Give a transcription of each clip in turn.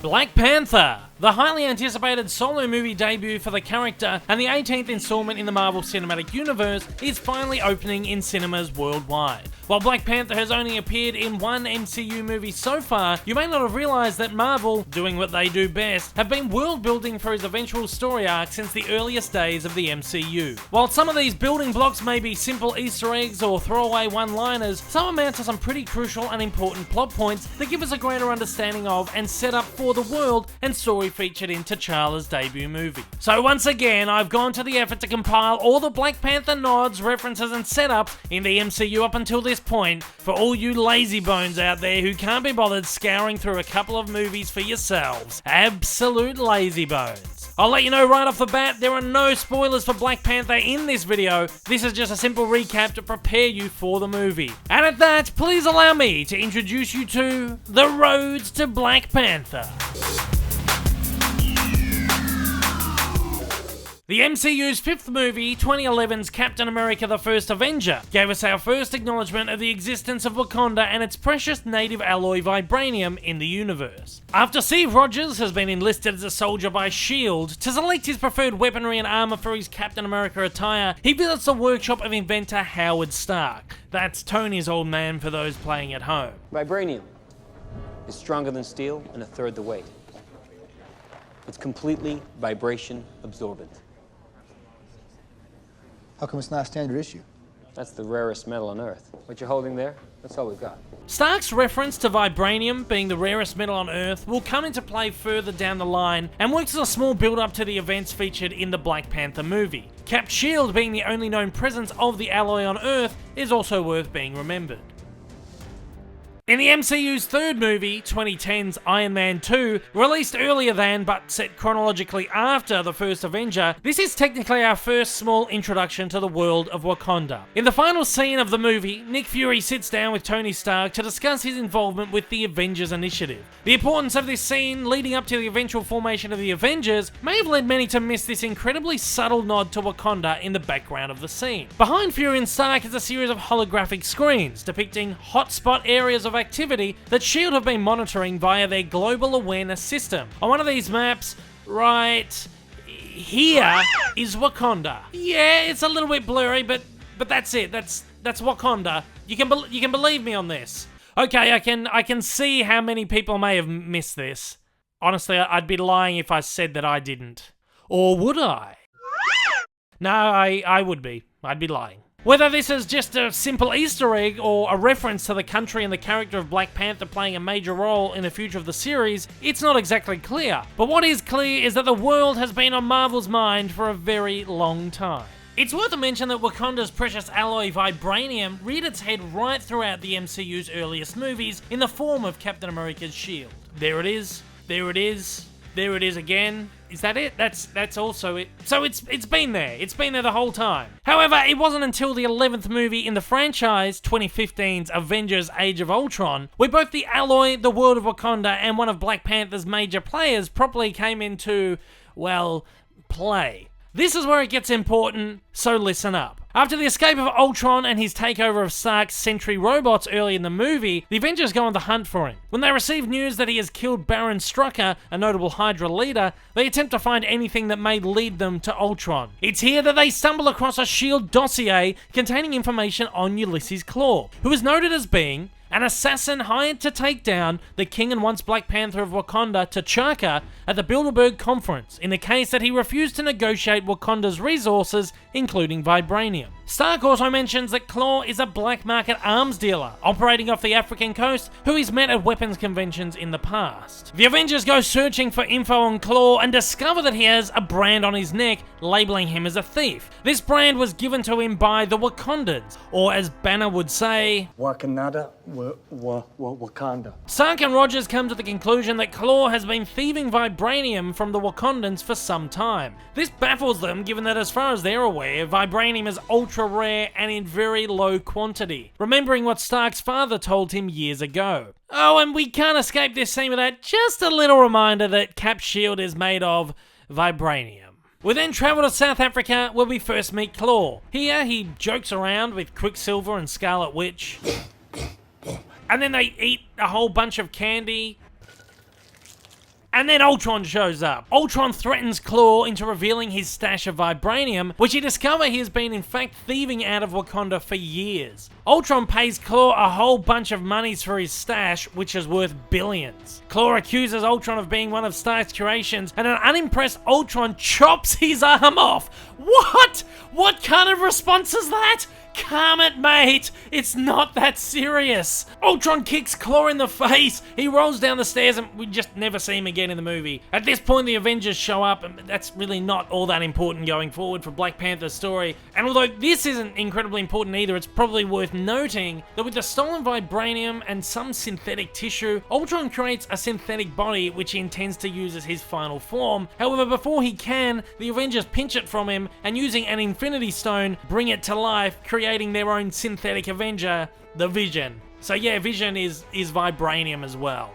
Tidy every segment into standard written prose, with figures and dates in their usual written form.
Black Panther, the highly anticipated solo movie debut for the character and the 18th installment in the Marvel Cinematic Universe, is finally opening in cinemas worldwide. While Black Panther has only appeared in one MCU movie so far, you may not have realised that Marvel, doing what they do best, have been world building for his eventual story arc since the earliest days of the MCU. While some of these building blocks may be simple Easter eggs or throwaway one-liners, some amount to some pretty crucial and important plot points that give us a greater understanding of and set up for the world and story featured in T'Challa's debut movie. So once again, I've gone to the effort to compile all the Black Panther nods, references and setups in the MCU up until this point for all you lazy bones out there who can't be bothered scouring through a couple of movies for yourselves. Absolute lazy bones. I'll let you know right off the bat, there are no spoilers for Black Panther in this video. This is just a simple recap to prepare you for the movie. And at that, please allow me to introduce you to The Road to Black Panther. The MCU's fifth movie, 2011's Captain America the First Avenger, gave us our first acknowledgement of the existence of Wakanda and its precious native alloy vibranium in the universe. After Steve Rogers has been enlisted as a soldier by S.H.I.E.L.D. to select his preferred weaponry and armour for his Captain America attire, he visits the workshop of inventor Howard Stark. That's Tony's old man for those playing at home. Vibranium is stronger than steel and a third the weight. It's completely vibration absorbent. How come it's not a standard issue? That's the rarest metal on Earth. What you're holding there, that's all we've got. Stark's reference to vibranium being the rarest metal on Earth will come into play further down the line and works as a small build-up to the events featured in the Black Panther movie. Cap S.H.I.E.L.D. being the only known presence of the alloy on Earth is also worth being remembered. In the MCU's third movie, 2010's Iron Man 2, released earlier than but set chronologically after the first Avenger, this is technically our first small introduction to the world of Wakanda. In the final scene of the movie, Nick Fury sits down with Tony Stark to discuss his involvement with the Avengers Initiative. The importance of this scene leading up to the eventual formation of the Avengers may have led many to miss this incredibly subtle nod to Wakanda in the background of the scene. Behind Fury and Stark is a series of holographic screens depicting hotspot areas of activity that S.H.I.E.L.D. have been monitoring via their global awareness system. On one of these maps, right here, is Wakanda. Yeah, it's a little bit blurry, but that's it. That's Wakanda. You can believe me on this. Okay, I can see how many people may have missed this. Honestly, I'd be lying if I said that I didn't. Or would I? No, I would be. I'd be lying. Whether this is just a simple Easter egg or a reference to the country and the character of Black Panther playing a major role in the future of the series, it's not exactly clear. But what is clear is that the world has been on Marvel's mind for a very long time. It's worth a mention that Wakanda's precious alloy vibranium reared its head right throughout the MCU's earliest movies in the form of Captain America's shield. There it is, there it is, there it is again. Is that it? That's also it. So it's been there. It's been there the whole time. However, it wasn't until the 11th movie in the franchise, 2015's Avengers Age of Ultron, where both the alloy, the world of Wakanda, and one of Black Panther's major players properly came into, well, play. This is where it gets important, so listen up. After the escape of Ultron and his takeover of Stark's Sentry robots early in the movie, the Avengers go on the hunt for him. When they receive news that he has killed Baron Strucker, a notable Hydra leader, they attempt to find anything that may lead them to Ultron. It's here that they stumble across a S.H.I.E.L.D. dossier containing information on Ulysses Klaue, who is noted as being an assassin hired to take down the king and once Black Panther of Wakanda, T'Chaka, at the Bilderberg Conference, in the case that he refused to negotiate Wakanda's resources, including vibranium. Stark also mentions that Klaue is a black market arms dealer, operating off the African coast, who he's met at weapons conventions in the past. The Avengers go searching for info on Klaue and discover that he has a brand on his neck, labeling him as a thief. This brand was given to him by the Wakandans, or as Banner would say, Wakanda. Stark and Rogers come to the conclusion that Klaue has been thieving vibranium from the Wakandans for some time. This baffles them, given that as far as they're aware, vibranium is ultra rare and in very low quantity, remembering what Stark's father told him years ago. Oh, and we can't escape this scene without just a little reminder that Cap S.H.I.E.L.D. is made of vibranium. We then travel to South Africa, where we first meet Klaue. Here, he jokes around with Quicksilver and Scarlet Witch. And then they eat a whole bunch of candy. And then Ultron shows up. Ultron threatens Klaue into revealing his stash of vibranium, which he discovers he has been in fact thieving out of Wakanda for years. Ultron pays Klaue a whole bunch of monies for his stash, which is worth billions. Klaue accuses Ultron of being one of Stark's creations, and an unimpressed Ultron chops his arm off. What? What kind of response is that? Calm it, mate. It's not that serious. Ultron kicks Klaue in the face. He rolls down the stairs and we just never see him again in the movie. At this point, the Avengers show up, and that's really not all that important going forward for Black Panther's story. And although this isn't incredibly important either, it's probably worth noting that with the stolen vibranium and some synthetic tissue, Ultron creates a synthetic body which he intends to use as his final form. However, before he can, the Avengers pinch it from him and using an Infinity Stone, bring it to life, creating their own synthetic Avenger, the Vision. So yeah, Vision is vibranium as well.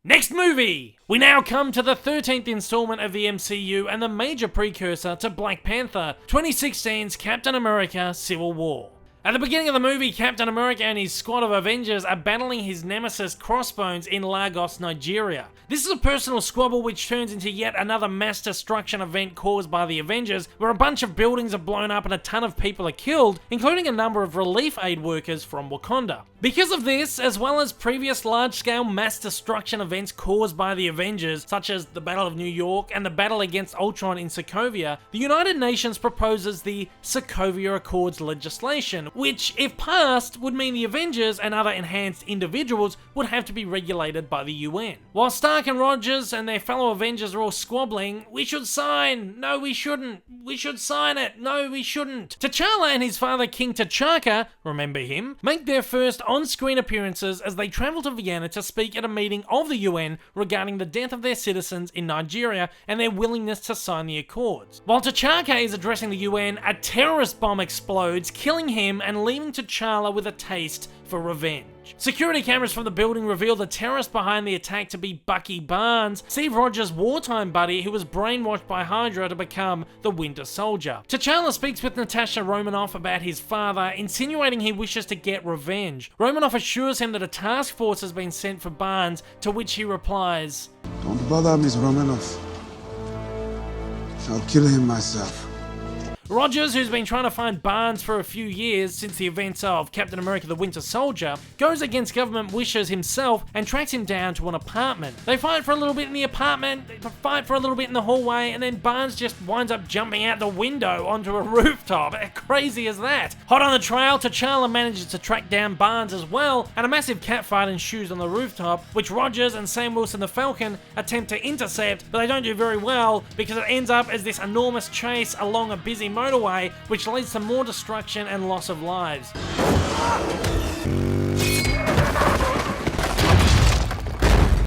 Next movie! We now come to the 13th installment of the MCU and the major precursor to Black Panther, 2016's Captain America: Civil War. At the beginning of the movie, Captain America and his squad of Avengers are battling his nemesis Crossbones in Lagos, Nigeria. This is a personal squabble which turns into yet another mass destruction event caused by the Avengers, where a bunch of buildings are blown up and a ton of people are killed, including a number of relief aid workers from Wakanda. Because of this, as well as previous large-scale mass destruction events caused by the Avengers, such as the Battle of New York and the battle against Ultron in Sokovia, the United Nations proposes the Sokovia Accords legislation, which, if passed, would mean the Avengers and other enhanced individuals would have to be regulated by the UN. While Stark and Rogers and their fellow Avengers are all squabbling, we should sign, no we shouldn't, we should sign it, no we shouldn't. T'Challa and his father King T'Chaka, remember him, make their first on-screen appearances as they travel to Vienna to speak at a meeting of the UN regarding the death of their citizens in Nigeria and their willingness to sign the Accords. While T'Chaka is addressing the UN, a terrorist bomb explodes, killing him and leaving T'Challa with a taste for revenge. Security cameras from the building reveal the terrorist behind the attack to be Bucky Barnes, Steve Rogers' wartime buddy who was brainwashed by Hydra to become the Winter Soldier. T'Challa speaks with Natasha Romanoff about his father, insinuating he wishes to get revenge. Romanoff assures him that a task force has been sent for Barnes, to which he replies, "Don't bother Miss Romanoff. I'll kill him myself." Rogers, who's been trying to find Barnes for a few years since the events of Captain America: The Winter Soldier, goes against government wishes himself and tracks him down to an apartment. They fight for a little bit in the apartment, they fight for a little bit in the hallway, and then Barnes just winds up jumping out the window onto a rooftop. How crazy is that? Hot on the trail, T'Challa manages to track down Barnes as well, and a massive catfight ensues on the rooftop, which Rogers and Sam Wilson the Falcon attempt to intercept, but they don't do very well because it ends up as this enormous chase along a busy motorway, which leads to more destruction and loss of lives.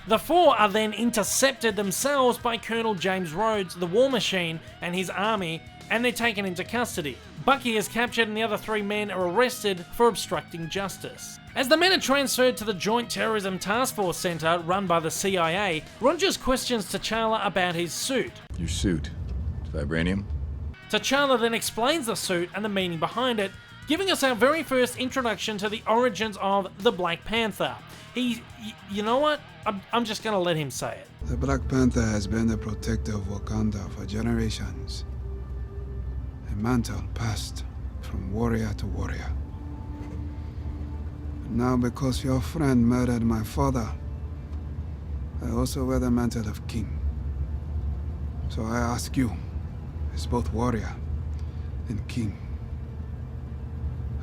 The four are then intercepted themselves by Colonel James Rhodes, the War Machine, and his army, and they're taken into custody. Bucky is captured and the other three men are arrested for obstructing justice. As the men are transferred to the Joint Terrorism Task Force Center run by the CIA, Rogers questions T'Challa about his suit. Your suit. It's vibranium? T'Challa then explains the suit and the meaning behind it, giving us our very first introduction to the origins of the Black Panther. You know what? I'm just gonna let him say it. The Black Panther has been the protector of Wakanda for generations. A mantle passed from warrior to warrior. But now, because your friend murdered my father, I also wear the mantle of king. So I ask you, as both warrior and king,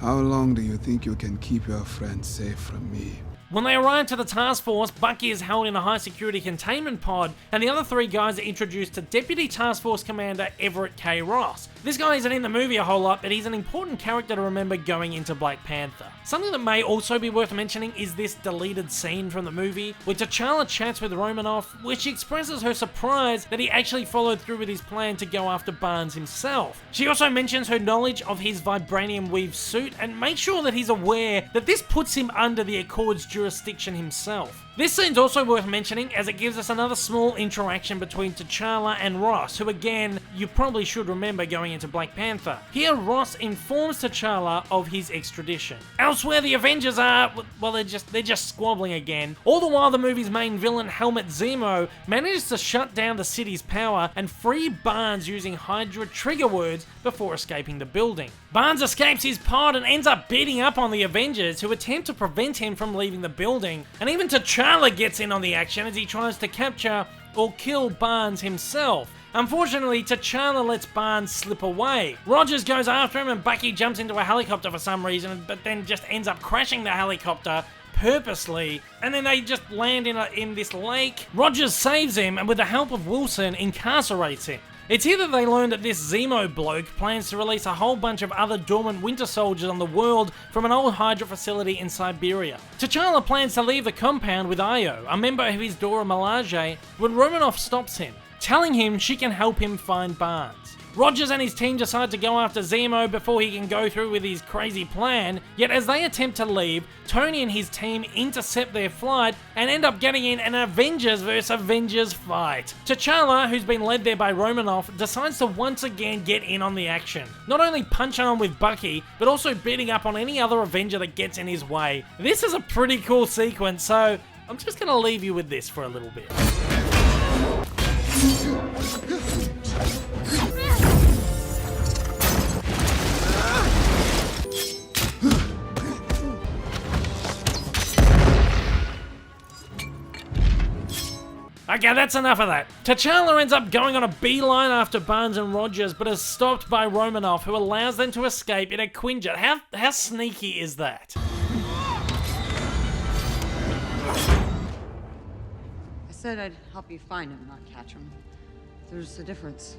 how long do you think you can keep your friend safe from me? When they arrive to the task force, Bucky is held in a high-security containment pod, and the other three guys are introduced to Deputy Task Force Commander Everett K. Ross. This guy isn't in the movie a whole lot, but he's an important character to remember going into Black Panther. Something that may also be worth mentioning is this deleted scene from the movie, where T'Challa chats with Romanoff, where she expresses her surprise that he actually followed through with his plan to go after Barnes himself. She also mentions her knowledge of his vibranium weave suit, and makes sure that he's aware that this puts him under the Accords jurisdiction himself. This scene's also worth mentioning as it gives us another small interaction between T'Challa and Ross, who again, you probably should remember going into Black Panther. Here, Ross informs T'Challa of his extradition. Elsewhere, the Avengers are, well, they're just squabbling again. All the while, the movie's main villain, Helmut Zemo, manages to shut down the city's power and free Barnes using Hydra trigger words before escaping the building. Barnes escapes his pod and ends up beating up on the Avengers, who attempt to prevent him from leaving the building, and even T'Challa gets in on the action as he tries to capture or kill Barnes himself. Unfortunately, T'Challa lets Barnes slip away. Rogers goes after him and Bucky jumps into a helicopter for some reason, but then just ends up crashing the helicopter purposely, and then they just land in this lake. Rogers saves him and with the help of Wilson incarcerates him. It's here that they learn that this Zemo bloke plans to release a whole bunch of other dormant Winter Soldiers on the world from an old Hydra facility in Siberia. T'Challa plans to leave the compound with Io, a member of his Dora Milaje, when Romanoff stops him, telling him she can help him find Barnes. Rogers and his team decide to go after Zemo before he can go through with his crazy plan, yet as they attempt to leave, Tony and his team intercept their flight and end up getting in an Avengers vs Avengers fight. T'Challa, who's been led there by Romanoff, decides to once again get in on the action, not only punching on with Bucky, but also beating up on any other Avenger that gets in his way. This is a pretty cool sequence, so I'm just gonna leave you with this for a little bit. Okay, that's enough of that. T'Challa ends up going on a beeline after Barnes and Rogers, but is stopped by Romanoff, who allows them to escape in a Quinjet. How sneaky is that? I said I'd help you find him, not catch him. There's a difference.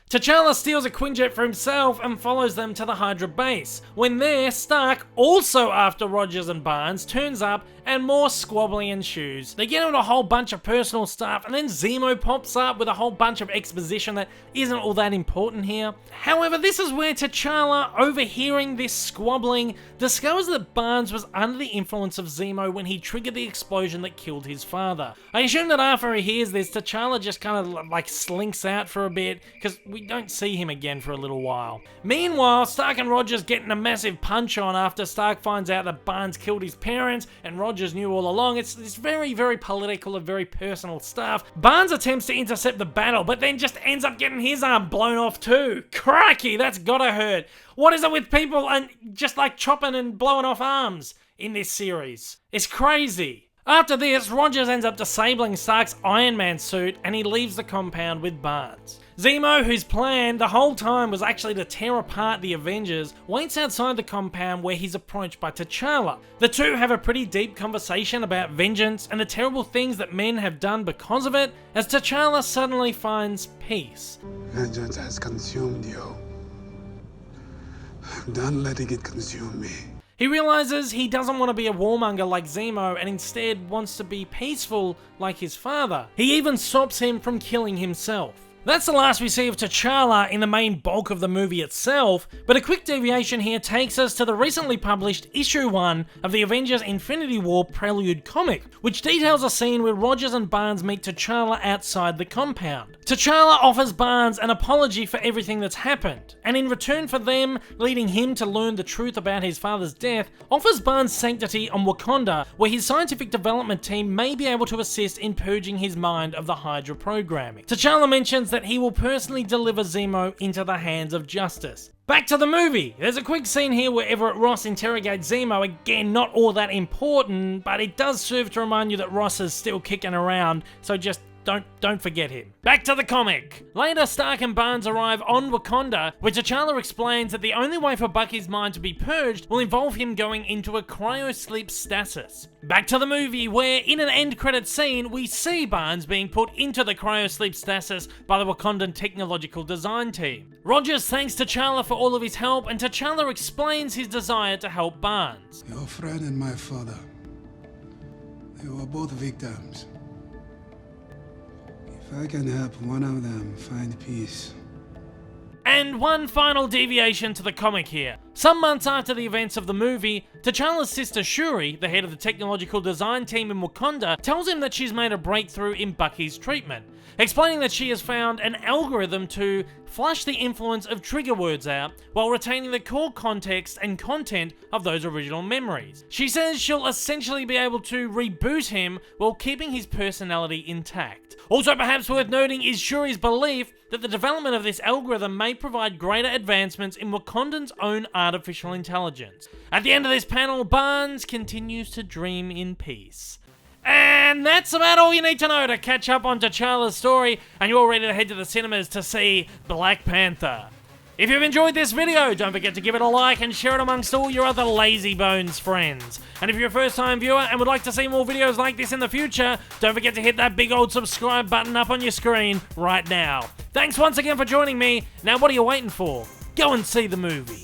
T'Challa steals a Quinjet for himself and follows them to the Hydra base. When there, Stark, also after Rogers and Barnes, turns up and more squabbling ensues. They get into a whole bunch of personal stuff, and then Zemo pops up with a whole bunch of exposition that isn't all that important here. However, this is where T'Challa, overhearing this squabbling, discovers that Barnes was under the influence of Zemo when he triggered the explosion that killed his father. I assume that after he hears this, T'Challa just kind of like slinks out for a bit, because we don't see him again for a little while. Meanwhile, Stark and Rogers get in a massive punch on after Stark finds out that Barnes killed his parents, and Rogers knew all along. It's very, very political and very personal stuff. Barnes attempts to intercept the battle, but then just ends up getting his arm blown off too. Crikey, that's gotta hurt. What is it with people and just like chopping and blowing off arms in this series? It's crazy. After this, Rogers ends up disabling Stark's Iron Man suit and he leaves the compound with Barnes. Zemo, whose plan the whole time was actually to tear apart the Avengers, waits outside the compound where he's approached by T'Challa. The two have a pretty deep conversation about vengeance and the terrible things that men have done because of it, as T'Challa suddenly finds peace. Vengeance has consumed you. I'm done letting it consume me. He realizes he doesn't want to be a warmonger like Zemo and instead wants to be peaceful like his father. He even stops him from killing himself. That's the last we see of T'Challa in the main bulk of the movie itself, but a quick deviation here takes us to the recently published issue 1 of the Avengers Infinity War Prelude comic, which details a scene where Rogers and Barnes meet T'Challa outside the compound. T'Challa offers Barnes an apology for everything that's happened, and in return for them leading him to learn the truth about his father's death, offers Barnes sanctity on Wakanda, where his scientific development team may be able to assist in purging his mind of the Hydra programming. T'Challa mentions that he will personally deliver Zemo into the hands of justice. Back to the movie. There's a quick scene here where Everett Ross interrogates Zemo. Again, not all that important, but it does serve to remind you that Ross is still kicking around, so just don't forget him. Back to the comic. Later, Stark and Barnes arrive on Wakanda, where T'Challa explains that the only way for Bucky's mind to be purged will involve him going into a cryo-sleep stasis. Back to the movie, where in an end credit scene, we see Barnes being put into the cryo-sleep stasis by the Wakandan technological design team. Rogers thanks T'Challa for all of his help, and T'Challa explains his desire to help Barnes. Your friend and my father, they were both victims. If I can help one of them find peace. And one final deviation to the comic here. Some months after the events of the movie, T'Challa's sister Shuri, the head of the technological design team in Wakanda, tells him that she's made a breakthrough in Bucky's treatment. explaining that she has found an algorithm to flush the influence of trigger words out while retaining the core context and content of those original memories. She says she'll essentially be able to reboot him while keeping his personality intact. Also perhaps worth noting is Shuri's belief that the development of this algorithm may provide greater advancements in Wakandan's own artificial intelligence. At the end of this panel, Barnes continues to dream in peace. And that's about all you need to know to catch up on T'Challa's story, and you're all ready to head to the cinemas to see Black Panther. If you've enjoyed this video, don't forget to give it a like and share it amongst all your other Lazy Bones friends. And if you're a first-time viewer and would like to see more videos like this in the future, don't forget to hit that big old subscribe button up on your screen right now. Thanks once again for joining me. Now what are you waiting for? Go and see the movie.